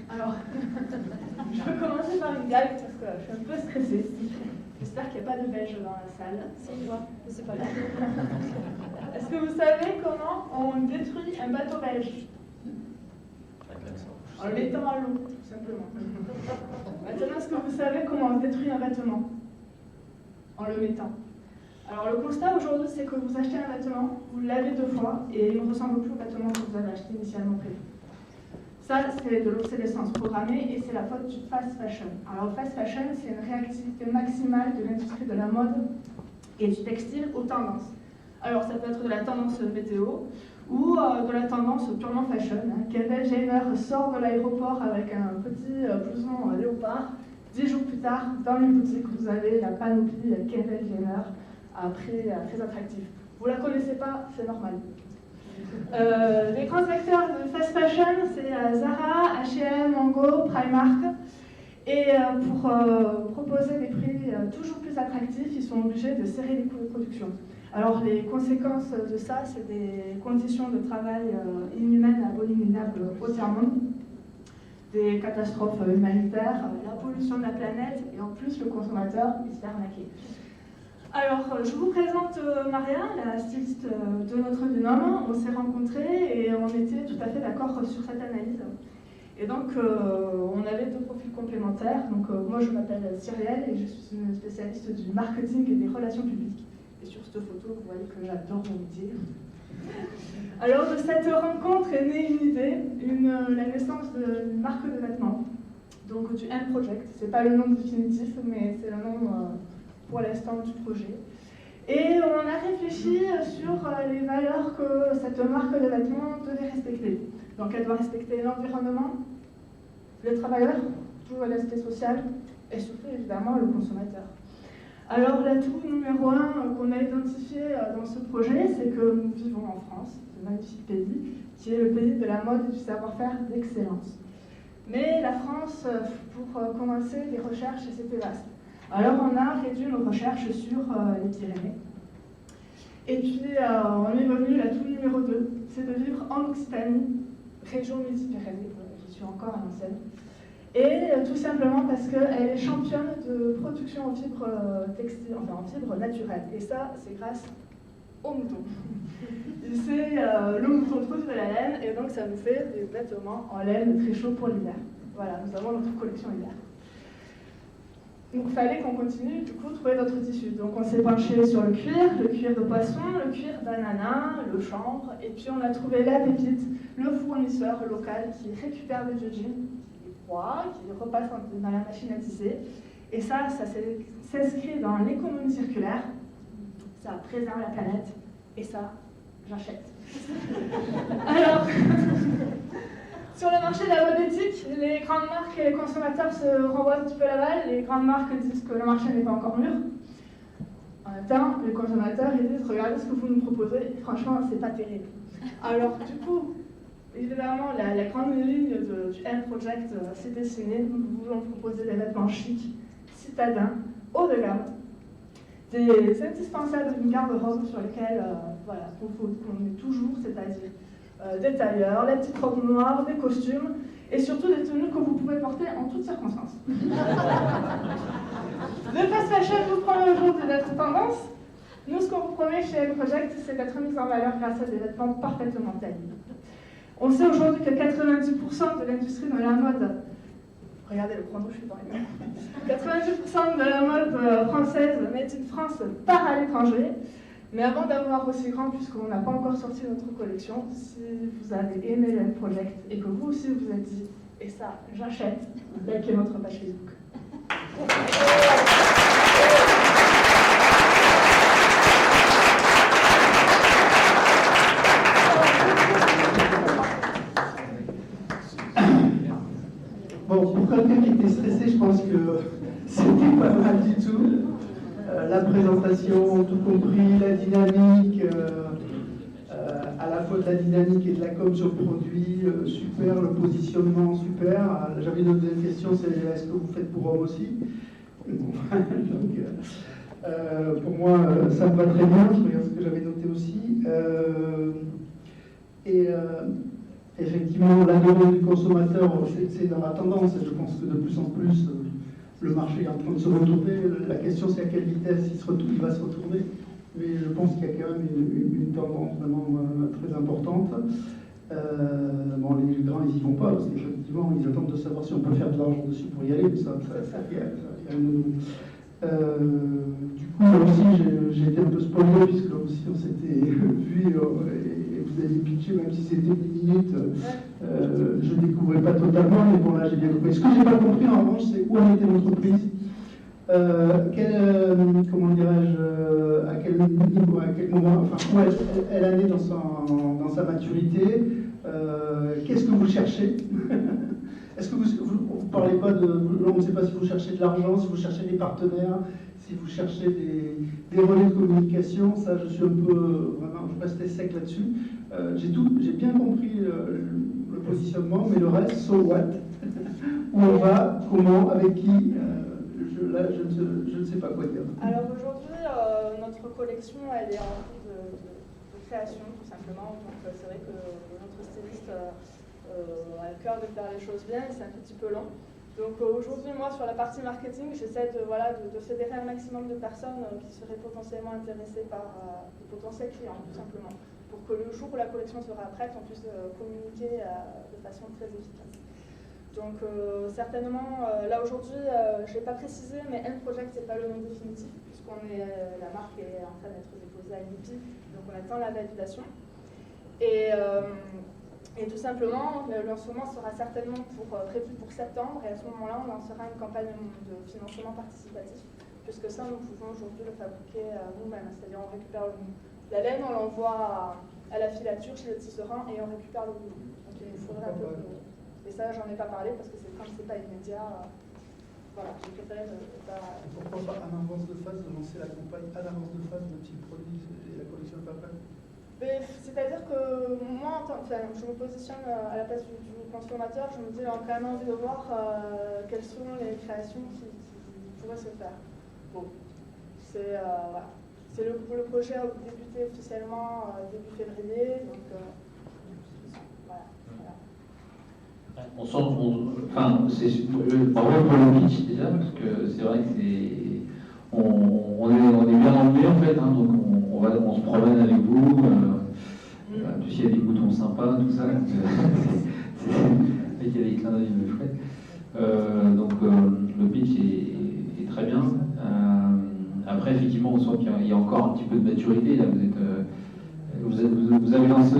Alors, je vais commencer par une blague parce que je suis un peu stressée. J'espère qu'il n'y a pas de Belges dans la salle. C'est moi, mais c'est pas grave. Est-ce que vous savez comment on détruit un bateau belge? En le mettant à l'eau, tout simplement. Maintenant, est-ce que vous savez comment on détruit un vêtement? En le mettant. Alors, le constat aujourd'hui, c'est que vous achetez un vêtement, vous le lavez 2 fois, et il ne ressemble plus au vêtement que vous avez acheté initialement prévu. Ça, c'est de l'obsolescence programmée et c'est la faute du fast fashion. Alors, le fast fashion, c'est une réactivité maximale de l'industrie de la mode et du textile aux tendances. Alors, ça peut être de la tendance météo ou de la tendance purement fashion. Kendall Jenner sort de l'aéroport avec un petit blouson léopard. 10 jours plus tard, dans les boutiques, vous avez la panoplie Kendall Jenner à prix très attractif. Vous ne la connaissez pas, c'est normal. Les grands acteurs de fast fashion, c'est Zara, H&M, Mango, Primark. Et pour proposer des prix toujours plus attractifs, ils sont obligés de serrer les coûts de production. Alors les conséquences de ça, c'est des conditions de travail inhumaines et abominables au tiers-monde, des catastrophes humanitaires, la pollution de la planète, et en plus le consommateur, il se fait arnaquer. Alors, je vous présente Maria, la styliste de notre binôme. On s'est rencontrés et on était tout à fait d'accord sur cette analyse. Et donc, on avait 2 profils complémentaires. Donc, moi, je m'appelle Cyrielle et je suis une spécialiste du marketing et des relations publiques. Et sur cette photo, vous voyez que j'adore mon métier. Alors, de cette rencontre est née une idée, la naissance d'une marque de vêtements, donc du M Project. Ce n'est pas le nom définitif, mais c'est le nom pour l'instant du projet. Et on a réfléchi sur les valeurs que cette marque de vêtements devait respecter. Donc elle doit respecter l'environnement, le travailleur, tout l'aspect social, et surtout évidemment le consommateur. Alors l'atout numéro 1 qu'on a identifié dans ce projet, c'est que nous vivons en France, ce magnifique pays, qui est le pays de la mode et du savoir-faire d'excellence. Mais la France, pour commencer, les recherches, c'était vaste. Alors on a réduit nos recherches sur les Pyrénées. Et puis on est revenu l'atout numéro 2, c'est de vivre en Occitanie, région Midi-Pyrénées, je suis encore à l'ancienne. Et tout simplement parce qu'elle est championne de production en fibres textiles, enfin en fibres naturelles. Et ça, c'est grâce au mouton. C'est le mouton produit de la laine, et donc ça nous fait des vêtements en laine très chauds pour l'hiver. Voilà, nous avons notre collection hiver. Donc il fallait qu'on continue, du coup, trouver d'autres tissus. Donc on s'est penché sur le cuir de poisson, le cuir d'ananas, le chanvre, et puis on a trouvé la pépite, le fournisseur local qui récupère le vieux jean, qui est froid, qui repasse dans la machine à tisser. Et ça s'inscrit dans l'économie circulaire, ça préserve la planète, et ça, j'achète. Alors, sur le marché de la mode éthique, les grandes marques et les consommateurs se renvoient un petit peu la balle. Les grandes marques disent que le marché n'est pas encore mûr. En même temps, les consommateurs ils disent regardez ce que vous nous proposez, franchement, c'est pas terrible. Alors, du coup, évidemment, la grande ligne du M Project s'est dessinée. Nous voulons proposer des vêtements chics, citadins, haut de gamme, des indispensables d'une garde-robe sur lesquels voilà, on est toujours, c'est-à-dire des tailleurs, les petites robes noires, des costumes, et surtout des tenues que vous pouvez porter en toutes circonstances. Le fast fashion vous promet aujourd'hui d'être tendance. Nous, ce qu'on vous promet chez M Project, c'est d'être mis en valeur grâce à des vêtements parfaitement taillés. On sait aujourd'hui que 90% de l'industrie de la mode, regardez le chrono, je suis dans les mains, 90% de la mode française, made in France, part à l'étranger. Mais avant d'avoir aussi grand, puisqu'on n'a pas encore sorti notre collection, si vous avez aimé le Project et que vous aussi vous êtes dit « et ça, j'achète », likez notre page Facebook. Bon, pour quelqu'un qui était stressé, je pense que c'était pas mal du tout. La présentation, tout compris, la dynamique, à la fois de la dynamique et de la com sur le produit, super, le positionnement, super. J'avais une deuxième question, c'est est-ce que vous faites pour hommes aussi? Donc, pour moi, ça me va très bien, je regarde ce que j'avais noté aussi. effectivement, la demande du consommateur, c'est dans la tendance, et je pense que de plus en plus, le marché est en train de se retourner. La question, c'est à quelle vitesse il va se retourner. Mais je pense qu'il y a quand même une tendance vraiment très importante. Bon, les grands, ils n'y vont pas, parce qu'effectivement, ils attendent de savoir si on peut faire de l'argent dessus pour y aller, mais il y a du coup, là aussi, j'ai été un peu spoilé, puisque là aussi, on s'était vu, et vous avez pitché, même si c'était 10 minutes, je ne découvrais pas totalement, mais bon, là, j'ai bien compris. Ce que je n'ai pas compris, en revanche, c'est où en était l'entreprise. Comment dirais-je, à quel niveau, à quel moment, enfin, où elle en est dans sa maturité, qu'est-ce que vous cherchez. Est-ce que vous ne parlez pas de... On ne sait pas si vous cherchez de l'argent, si vous cherchez des partenaires, si vous cherchez des relais de communication. Ça, je suis un peu... Vraiment, je restais sec là-dessus. J'ai bien compris le positionnement, mais le reste, so what. Où on va, comment, avec qui je ne sais pas quoi dire. Alors aujourd'hui, notre collection, elle est en cours de création, tout simplement. Donc c'est vrai que notre styliste a le cœur de faire les choses bien, et c'est un tout petit peu long. Donc aujourd'hui, moi, sur la partie marketing, j'essaie de fédérer un maximum de personnes qui seraient potentiellement intéressées par des potentiels clients, tout simplement, pour que le jour où la collection sera prête, on puisse communiquer de façon très efficace. Donc certainement, là aujourd'hui, je ne l'ai pas précisé, mais N-Project, ce n'est pas le nom définitif, puisqu'on est, la marque est en train d'être déposée à l'INPI, donc on attend la validation. Et tout simplement, le lancement sera certainement prévu pour septembre, et à ce moment-là, on lancera une campagne de financement participatif, puisque ça, nous pouvons aujourd'hui le fabriquer nous-mêmes. C'est-à-dire, on récupère la laine, on l'envoie à la filature chez le tisserand, et on récupère le boulot. Donc il faudrait un peu... Et ça, j'en ai pas parlé, parce que comme c'est pas immédiat, voilà, j'ai préféré ne pas... Pourquoi pas à l'avance de phase, de lancer la campagne à l'avance de phase, même si le produit et la collection n'est pas prête? C'est-à-dire que moi, je me positionne à la place du consommateur, je me dis, j'ai quand même envie de voir quelles sont les créations qui pourraient se faire. Bon, c'est voilà. Le projet a débuté officiellement début février, donc voilà. On sent, bravo pour le pitch déjà, parce que c'est vrai que on est bien emmené en fait, hein, donc on se promène avec vous, il y a des boutons sympas, tout ça, il y a des clins d'œil chouettes. Donc le pitch est très bien. Après, effectivement, on sent qu'il y a encore un petit peu de maturité. Là, vous avez lancé...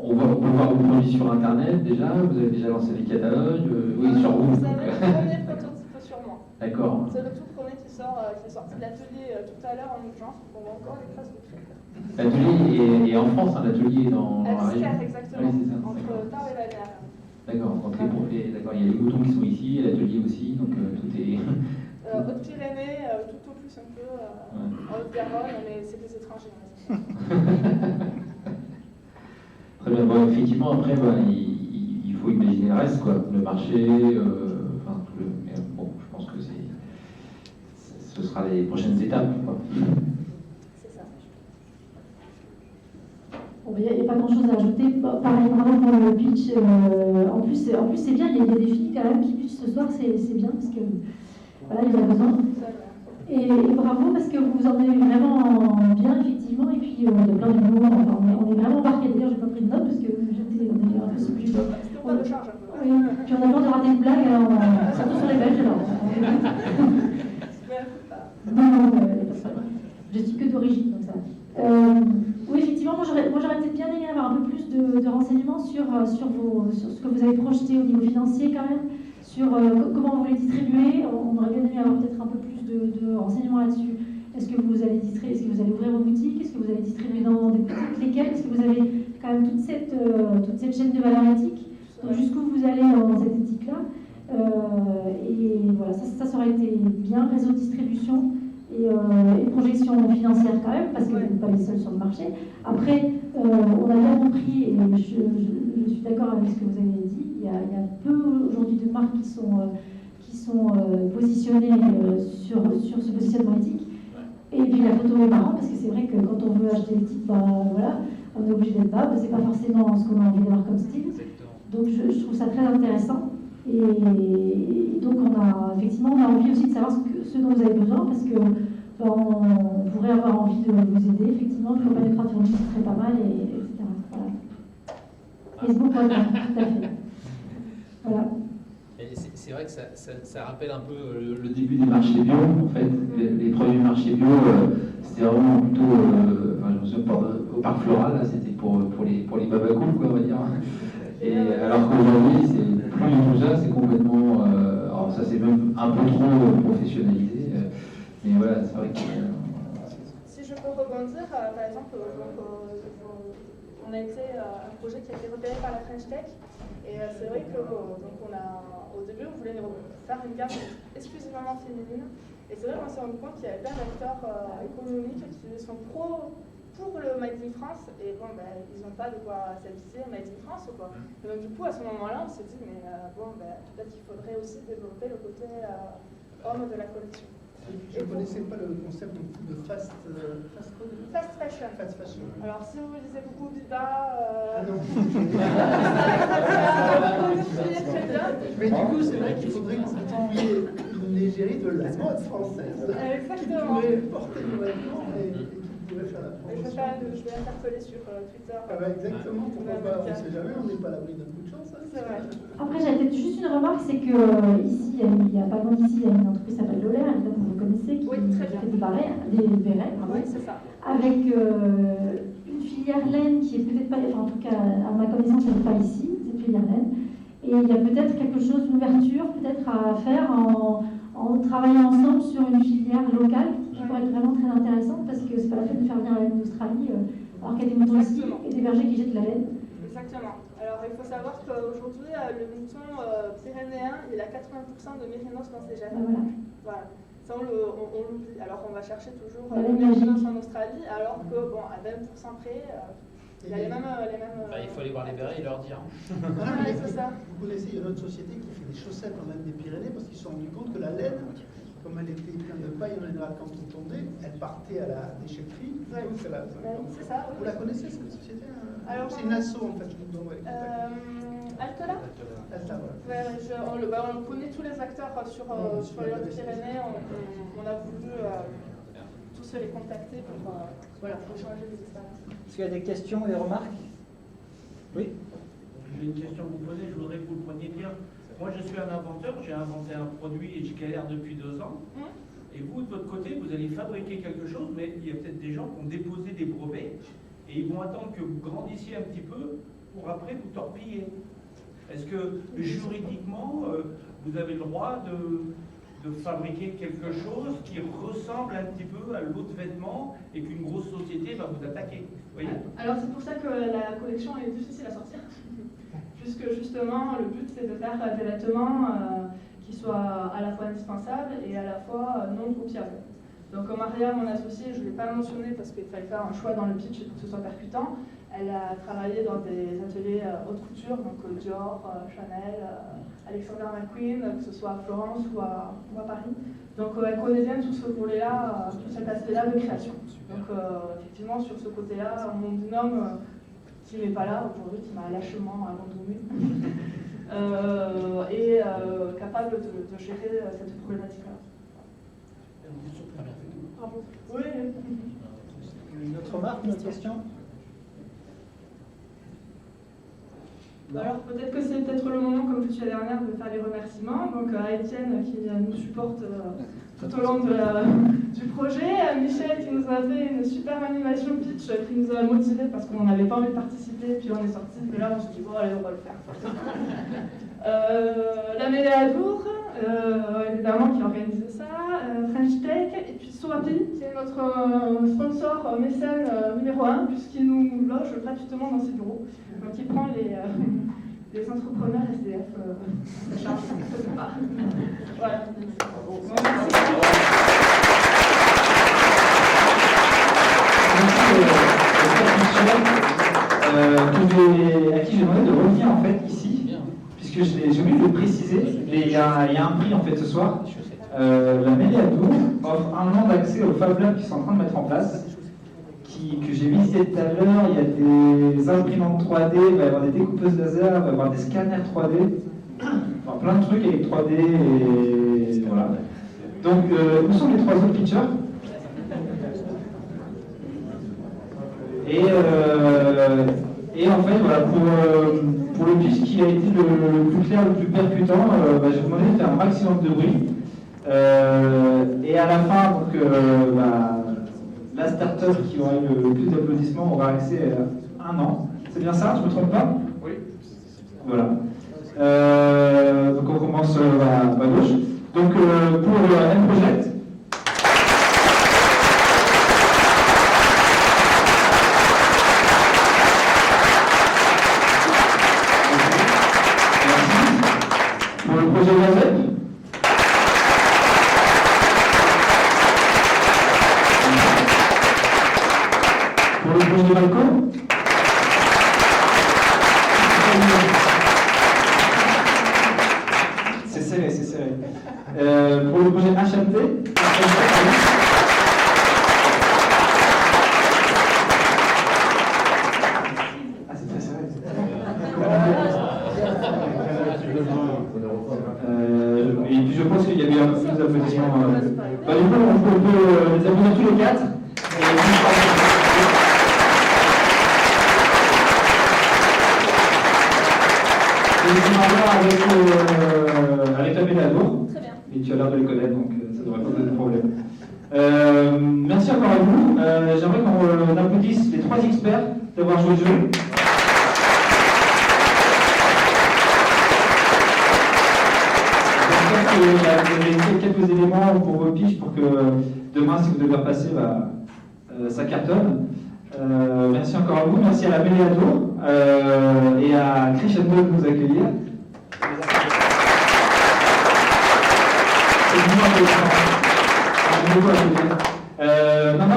On peut voir vos produits sur Internet déjà, vous avez déjà lancé des catalogues, oui, sur vous. Vous avez le premier prototype sur moi. D'accord. C'est le tout premier qui est sorti de l'atelier tout à l'heure en urgence, on voit encore les traces de craie. L'atelier est en France, hein, l'atelier dans la région. Exactement, oui, c'est ça. entre Tarbes et la mer. D'accord, d'accord, il y a les boutons qui sont ici, et l'atelier aussi, donc tout est... Haute-Pyrénées, tout au plus un peu, en Haute-Garonne, mais c'est des étrangers. Très bien, bon, effectivement, après, il faut imaginer le reste, quoi. Le marché, mais bon, je pense que ce sera les prochaines étapes, quoi. C'est ça. Bon, il n'y a pas grand-chose à ajouter. Pareil, vraiment pour le pitch. En plus, c'est bien, il y a des filles quand même qui pitchent ce soir, c'est bien, parce que voilà, il y a besoin. Et bravo, parce que vous en avez vraiment bien, effectivement, et puis il y a plein de mots, enfin, on est vraiment embarqués. D'ailleurs, j'ai pas pris de notes, parce que on était un peu sous C'était pas de charge un peu. Oui, puis on a peur de rater une blague, alors, surtout sur les Belges, alors. Non, je suis que d'origine, comme ça. Oui, effectivement, moi j'aurais peut-être bien aimé avoir un peu plus de renseignements sur ce que vous avez projeté au niveau financier quand même, sur comment vous les distribuez. On aurait bien aimé avoir peut-être un peu plus de renseignements là-dessus. Est-ce que vous allez ouvrir vos boutiques? Est-ce que vous allez distribuer dans des boutiques? Lesquelles? Est-ce que vous avez quand même toute cette chaîne de valeur éthique? Donc jusqu'où vous allez dans cette éthique-là? Et voilà, ça aurait été bien, réseau de distribution et projection financière quand même, parce que vous n'êtes pas les seuls sur le marché. Après, on a bien compris, et je suis d'accord avec ce que vous avez dit, il y a peu aujourd'hui de marques qui sont positionnées sur ce positionnement éthique. Et puis la photo est marrante, parce que c'est vrai que quand on veut acheter le titre, voilà, on est obligé d'être bas, mais c'est pas forcément ce qu'on a envie d'avoir comme style. Donc je trouve ça très intéressant. Et donc on a envie aussi de savoir ce dont vous avez besoin, parce que on pourrait avoir envie de vous aider. Effectivement, une campagne de crowdfunding, ce serait pas mal, etc. Voilà. Facebook, ouais, tout à fait. Voilà. C'est vrai que ça rappelle un peu le début des marchés bio, en fait. Les premiers marchés bio, c'était vraiment plutôt, je me souviens, au parc floral, là, c'était pour les babacools, quoi, on va dire. Et alors qu'aujourd'hui, c'est plus du tout ça, c'est complètement, alors ça c'est même un peu trop professionnalisé, mais voilà, c'est vrai que... Si je peux rebondir, par exemple, on a été un projet qui a été repéré par la French Tech, et c'est vrai que donc au début on voulait faire une gamme exclusivement féminine, et c'est vrai qu'on s'est rendu compte qu'il y avait plein d'acteurs économiques qui sont pour le Made in France, et bon, ils n'ont pas de quoi s'habiller Made in France, quoi. Et donc du coup, à ce moment-là, on s'est dit, mais peut-être qu'il faudrait aussi développer le côté homme de la collection. Je ne connaissais pas le concept de fast fashion. Alors, si vous lisez beaucoup Biba, Non. très bien. Mais du coup, c'est vrai qu'il faudrait que vous ayez une légérie de la mode française. Exactement. Qui pourrait porter le vêtement et qui pourrait faire la promotion. Je vais interpeller sur Twitter. Exactement, pourquoi pas, on ne sait jamais, on n'est pas à l'abri d'un coup de chance. C'est vrai. Après, j'avais peut-être juste une remarque, c'est que ici, il y a pas loin d'ici, il y a une entreprise qui s'appelle Lolaire, évidemment vous connaissez, qui fait des bérets, Oui, c'est ça. avec une filière laine qui est peut-être pas, enfin en tout cas à ma connaissance, elle n'est pas ici, cette filière laine. Et il y a peut-être quelque chose, une ouverture peut-être à faire en travaillant ensemble sur une filière locale qui pourrait être vraiment très intéressante, parce que c'est pas la peine de faire venir la laine d'Australie alors qu'il y a des moutons ici et des bergers qui jettent de la laine. Exactement. Alors il faut savoir qu'aujourd'hui, le mouton pyrénéen, il a 80% de mérinos dans ses gènes. Voilà. Ça, on l'oublie. Alors on va chercher toujours le mérinos en Australie, alors que, bon, à 20% près, il y a les mêmes... il faut aller voir les bérets et leur dire. C'est ça. Vous connaissez, il y a une autre société qui fait des chaussettes en laine des Pyrénées parce qu'ils se sont rendus compte que la laine, comme elle était pleine de paille en général quand on tondait, elle partait à la déchetterie. Ouais. C'est ça, oui. Vous la connaissez, cette société? Alors, c'est une asso en fait. Altela. Alta, voilà. On connaît tous les acteurs sur les Hautes-Pyrénées. On a voulu tous les contacter pour échanger des expériences. Est-ce qu'il y a des questions ou des remarques? Oui. J'ai une question à vous poser, je voudrais que vous le preniez bien. Moi, je suis un inventeur, j'ai inventé un produit et je galère depuis 2 ans. Et vous, de votre côté, vous allez fabriquer quelque chose, mais il y a peut-être des gens qui ont déposé des brevets et ils vont attendre que vous grandissiez un petit peu pour après vous torpiller. Est-ce que juridiquement, vous avez le droit de fabriquer quelque chose qui ressemble un petit peu à l'autre vêtement et qu'une grosse société va vous attaquer? Vous voyez? Alors c'est pour ça que la collection est difficile à sortir. Puisque justement, le but c'est de faire des vêtements qui soient à la fois indispensables et à la fois non copiables. Donc Maria, mon associée, je ne l'ai pas mentionné parce qu'il fallait faire un choix dans le pitch pour que ce soit percutant. Elle a travaillé dans des ateliers haute couture, donc Dior, Chanel, Alexander McQueen, que ce soit à Florence ou à Paris. Donc elle connaît bien tout ce volet-là, tout cet aspect-là de création. Donc effectivement, sur ce côté-là, mon binôme, qui n'est pas là aujourd'hui, qui m'a lâchement abandonné, est capable de gérer cette problématique-là. Bravo. Oui. Une autre remarque, une autre question? Alors peut-être que c'est peut-être le moment, comme je suis la dernière, de faire les remerciements. Donc à Étienne qui nous supporte tout au long du projet, à Michel qui nous a fait une super animation pitch, qui nous a motivés parce qu'on n'avait pas envie de participer, puis on est sorti, et là on s'est dit bon allez on va le faire. La Mêlée à Dour, évidemment qui a organisé ça, French Tech, et puis Soapi qui est notre sponsor mécène numéro 1 puisqu'il nous loge gratuitement dans ses bureaux. Donc il prend les entrepreneurs SDF en charge. Voilà. À qui j'ai demandé de revenir en fait ici, puisque j'ai oublié de le préciser, mais il y a un prix en fait ce soir. La Mêlée à Dour offre 1 an d'accès au Fab Lab qu'ils sont en train de mettre en place, que j'ai visité tout à l'heure. Il y a des imprimantes 3D, il va y avoir des découpeuses laser, il va y avoir des scanners 3D, enfin, plein de trucs avec 3D et voilà. Donc, où sont les 3 autres pitchers? Et en fait, voilà, pour le pitch qui a été le plus clair, le plus percutant, je vais vous demander de faire un maximum de bruit. Et à la fin, donc, la start-up qui aura eu le plus d'applaudissements aura accès à 1 an. C'est bien ça, je ne me trompe pas? Oui. Voilà. Donc on commence à gauche. Donc pour M-Project. Pour le projet Wazep. Pour le projet Malco. C'est serré, c'est serré. Pour le projet HMT. Ah, c'est très serré. Et puis je pense qu'il y a eu un peu plus d'applaudissements. Du coup, on peut les applaudir tous les 4. Et je avec la Méladour. Très bien. Et tu as l'air de les connaître, donc ça ne devrait pas poser de problème. Merci encore à vous. J'aimerais qu'on applaudisse les 3 experts d'avoir joué le jeu. J'espère que vous avez quelques éléments pour vos pitchs pour que demain, si vous devez repasser, ça cartonne. Merci encore à vous. Merci à la Méladour et à Crescendo de nous accueillir.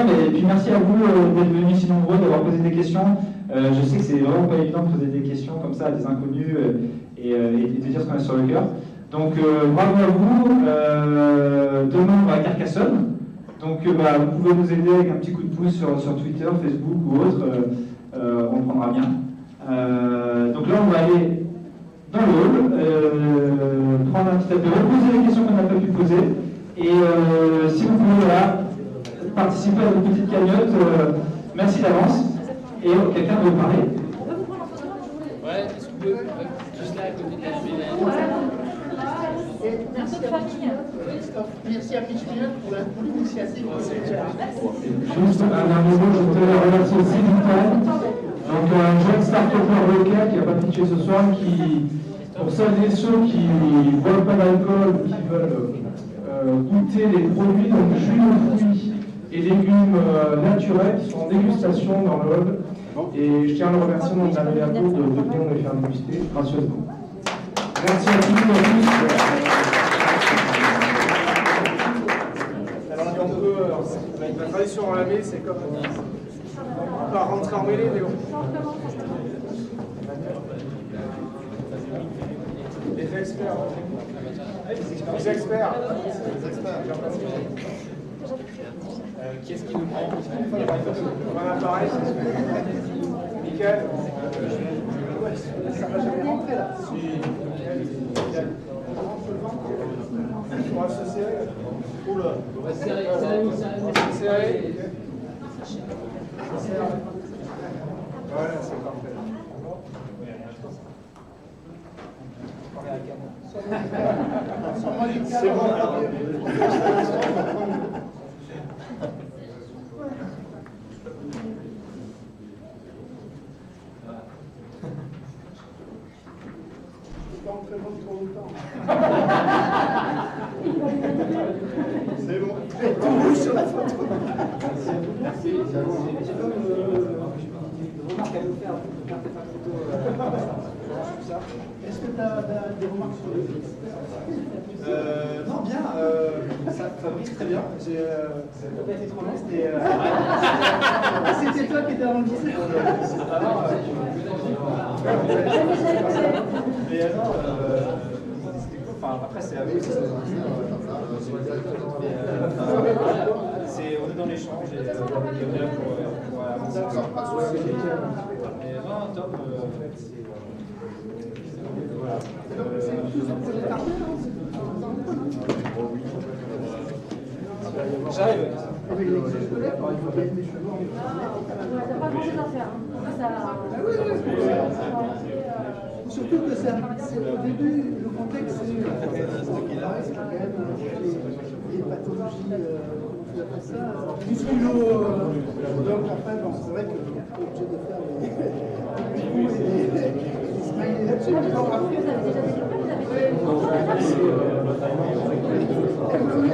Et puis merci à vous d'être venus si nombreux, d'avoir posé des questions. Je sais que c'est vraiment pas évident de poser des questions comme ça à des inconnus et de dire ce qu'on a sur le cœur. Donc bravo à vous. Demain on va à Carcassonne. Donc vous pouvez nous aider avec un petit coup de pouce sur Twitter, Facebook ou autre. On prendra bien. Donc là on va aller dans le hall, prendre un petit apéro, poser les questions qu'on n'a pas pu poser. Et si vous pouvez participer à une petite cagnotte, merci d'avance. Et quelqu'un veut parler? Ouais, est-ce que vous pouvez juste là à côté de la Merci à Pitchmiller pour l'initiative. Juste un dernier mot, je voudrais remercier aussi Vital, donc un jeune start-upper local qui n'a pas pitché ce soir, qui, pour celles et ceux qui ne boivent pas d'alcool ou qui veulent goûter les produits, donc jus de fruits et légumes naturels qui sont en dégustation dans le hall. Et je tiens à le remercier donc à Méladour de venir nous les faire déguster gracieusement. Merci à tous et à tous. La tradition en la mêlée, c'est comme on va rentrer en mêlée, Léo. Les experts. Les experts. Qui est-ce qui nous prend? Voilà, pareil. Nickel. Ça va jamais rentrer là. On va se serrer. Oula. On va serrer. Serré. Voilà, c'est parfait. C'est bon alors. Pas entrer trop longtemps. C'est bon. Tout rouge sur la photo. Merci. Remarque à nous faire. Est-ce que tu as des remarques sur le film? Non, bien. Ça Fabrice, très bien. J'ai pas été trop long. C'était toi qui étais avant le lycée. Mais non, c'était cool. Enfin, après, c'est avec. On est dans l'échange et on est là pour Mais non, top. Voilà. J'arrive. T'as pas grand chose à faire. Surtout que c'est au début, le contexte, c'est quand même des pathologies, comment tu appelles ça, musculo. Donc après, bon, c'est vrai que je suis obligé de faire les smileys là-dessus. Vous avez déjà développé, vous avez